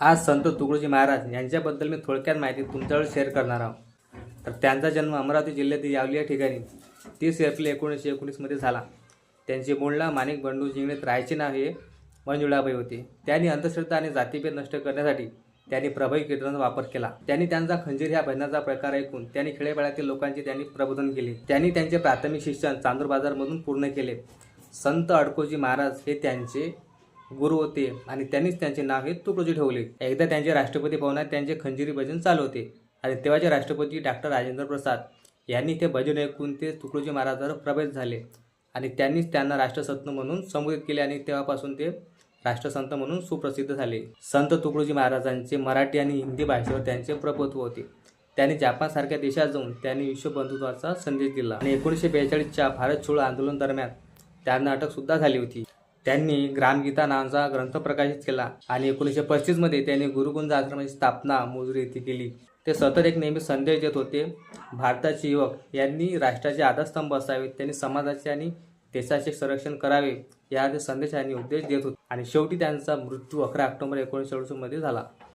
आज संत तुकडोजी महाराज यांच्याबद्दल मी थोडक्यात माहिती तुमच्यावर शेअर करणार आहोत. तर त्यांचा जन्म अमरावती जिल्ह्यातील यावली या ठिकाणी 30 एप्रिल 1919मध्ये झाला. त्यांचे मूळ नाव माणिक बंडू जिंगणे, राहायचे नाव हे मंजुळाबाई होते. त्यांनी अंधश्रद्धा आणि जातीभेद नष्ट करण्यासाठी त्यांनी प्रभावी कीर्तनाचा वापर केला. त्यांनी त्यांचा खंजीर ह्या भजनाचा प्रकार ऐकून त्यांनी खेडेपाड्यातील लोकांचे त्यांनी प्रबोधन केले. त्यांनी त्यांचे प्राथमिक शिक्षण चांदूर बाजारमधून पूर्ण केले. संत अडकोजी महाराज हे त्यांचे गुरु होते आणि त्यांनीच त्यांचे नाव हे तुकडोजी ठेवले. एकदा त्यांचे राष्ट्रपती भवनात त्यांचे खंजिरी भजन चालू होते आणि तेव्हाचे राष्ट्रपती डॉक्टर राजेंद्र प्रसाद यांनी ते भजन ऐकून ते तुकडोजी महाराजांवर प्रभावित झाले आणि त्यांनीच त्यांना राष्ट्रसंत म्हणून संबोधित केले आणि तेव्हापासून ते राष्ट्रसंत म्हणून सुप्रसिद्ध झाले. संत तुकडोजी महाराजांचे मराठी आणि हिंदी भाषेवर त्यांचे प्रभुत्व होते. त्यांनी जपानसारख्या देशात जाऊन त्यांनी विश्वबंधुत्वाचा संदेश दिला आणि 1942च्या भारत छोडो आंदोलन दरम्यान त्यांना अटकसुद्धा झाली होती. त्यांनी ग्रामगीता नावाचा ग्रंथ प्रकाशित केला आणि 1935मध्ये त्यांनी गुरुकुंज आश्रमाची स्थापना मोजुरी येथे केली. ते सतत एक नेहमी संदेश देत होते. भारताचे युवक यांनी राष्ट्राचे आधारस्तंभ असावे, त्यांनी समाजाचे आणि देशाचे संरक्षण करावे या संदेश आणि उपदेश देत होते आणि शेवटी त्यांचा मृत्यू 11 ऑक्टोबर 1968 मध्ये झाला.